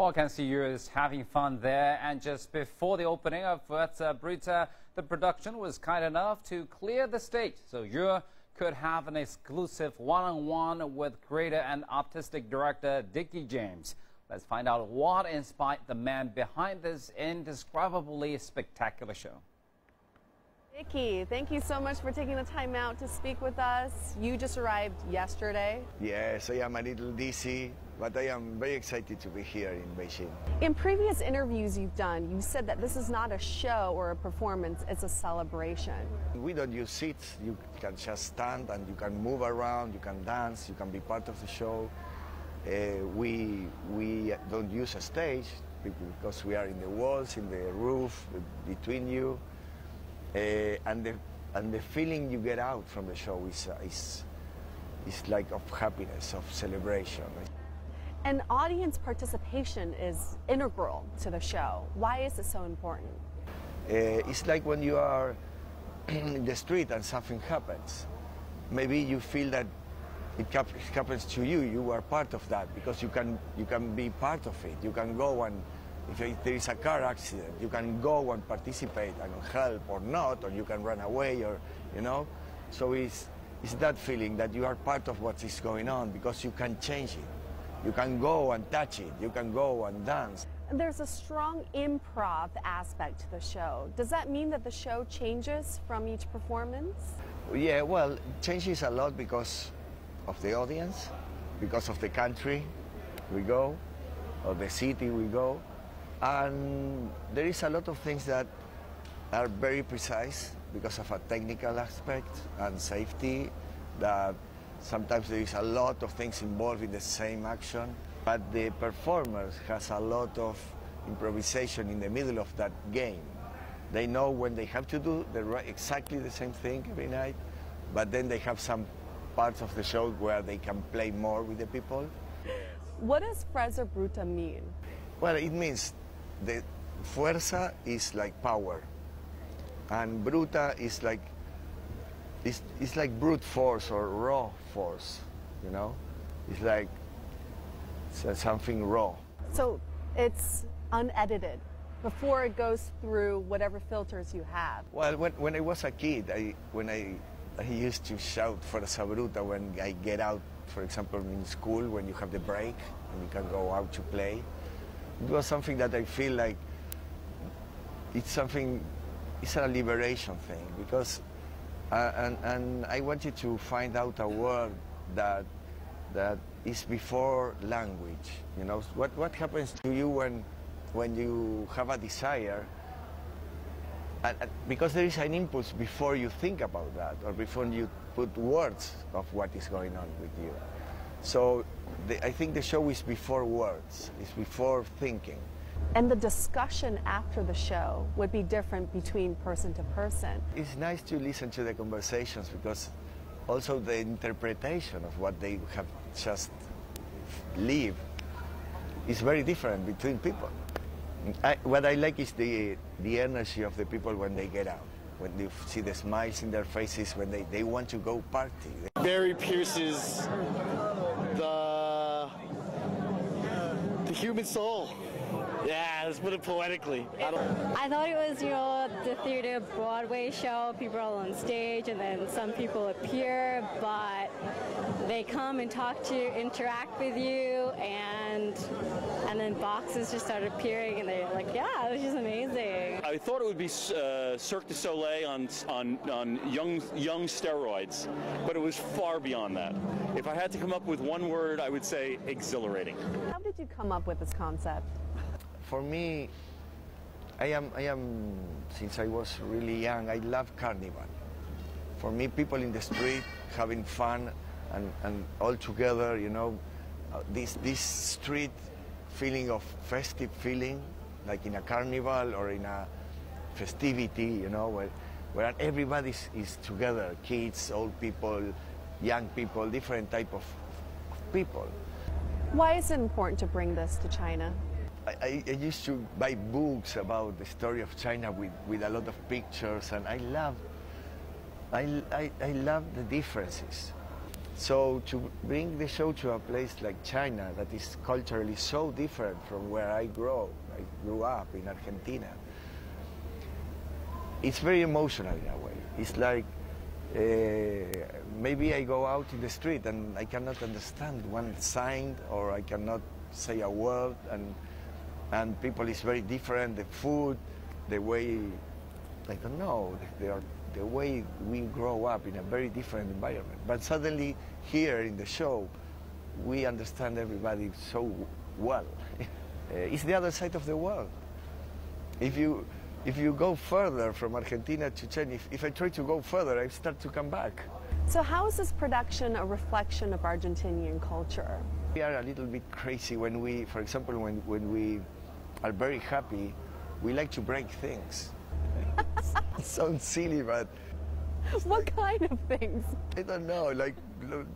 All I can see you is having fun there. And just before the opening of Fuerza Bruta, the production was kind enough to clear the stage. So you could have an exclusive one-on-one with creator and artistic director Diqui James. Let's find out what inspired the man behind this indescribably spectacular show. Diqui, thank you so much for taking the time out to speak with us. You just arrived yesterday. Yes, I am a little dizzy, but I am very excited to be here in Beijing. In previous interviews you've done, you said that this is not a show or a performance, it's a celebration. We don't use seats. You can just stand and you can move around, you can dance, you can be part of the show. We don't use a stage because we are in the walls, in the roof, between you. And the feeling you get out from the show is like of happiness, of celebration. And audience participation is integral to the show. Why is it so important? It's like when you are in the street and something happens. Maybe you feel that it happens to you. You are part of that because you can be part of it. You can go and if there is a car accident, you can go and participate and help or not, or you can run away, or So it's that feeling that you are part of what is going on because you can change it. You can go and touch it. You can go and dance. And there's a strong improv aspect to the show. Does that mean that the show changes from each performance? Yeah, well, it changes a lot because of the audience, because of the country we go, or the city we go. And there is a lot of things that are very precise because of a technical aspect and safety, that sometimes there is a lot of things involved in the same action, but the performers has a lot of improvisation in the middle of that game. They know when they have to do exactly the same thing every night, but then they have some parts of the show where they can play more with the people. What does Fuerza Bruta mean? Well, it means the fuerza is like power, and bruta is like it's like brute force or raw force, It's like something raw. So it's unedited before it goes through whatever filters you have. Well, when I was a kid, I used to shout Fuerza Bruta when I get out, for example, in school, when you have the break and you can go out to play. It was something that I feel like it's a liberation thing because, and I wanted to find out a word that is before language. What happens to you when you have a desire, because there is an impulse before you think about that or before you put words of what is going on with you. So I think the show is before words, it's before thinking. And the discussion after the show would be different between person to person. It's nice to listen to the conversations because also the interpretation of what they have just lived is very different between people. What I like is the energy of the people when they get out, when you see the smiles in their faces, when they want to go party. Barry pierces the human soul. Yeah, let's put it poetically. I thought it was, the theater Broadway show. People are on stage and then some people appear, but they come and talk to you, interact with you, and then boxes just start appearing, and they're like, yeah, it was just amazing. I thought it would be Cirque du Soleil on young steroids, but it was far beyond that. If I had to come up with one word, I would say exhilarating. How did you come up with this concept? For me, I am since I was really young, I love carnival. For me, people in the street having fun and all together, this street feeling of festive feeling, like in a carnival or in a festivity, where everybody is together, kids, old people, young people, different type of people. Why is it important to bring this to China? I used to buy books about the story of China with a lot of pictures, and I love the differences. So to bring the show to a place like China that is culturally so different from where I grew up in Argentina, it's very emotional in a way. It's like maybe I go out in the street and I cannot understand one sign, or I cannot say a word, and people is very different. The food, the way, I don't know, the way we grow up in a very different environment. But suddenly here in the show, we understand everybody so well. It's the other side of the world. If you go further from Argentina to China, if I try to go further, I start to come back. So how is this production a reflection of Argentinian culture? We are a little bit crazy when we, for example, when we are very happy, we like to break things. It sounds silly, but... What kind of things? I don't know, like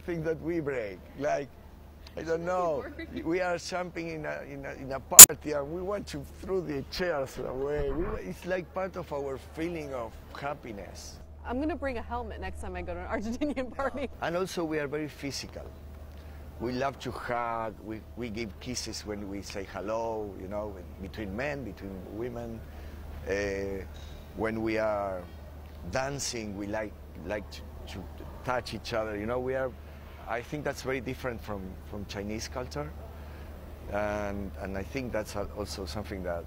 things that we break. Like, I don't know, we are jumping in a party and we want to throw the chairs away. It's like part of our feeling of happiness. I'm going to bring a helmet next time I go to an Argentinian party. And also we are very physical. We love to hug, we give kisses when we say hello, you know, between men, between women. When we are dancing, we like to touch each other, you know. I think that's very different from Chinese culture, and I think that's also something that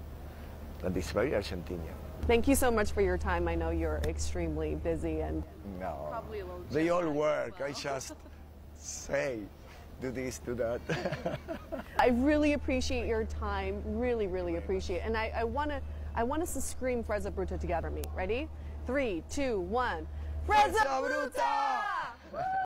is very Argentinian. Thank you so much for your time. I know you're extremely busy and no, probably a little they all work. well. I just say, do this, do that. I really appreciate your time. Really, really appreciate it. And I want us to scream Fresa Bruta together. Me, ready? 3, 2, 1. Fresa Bruta!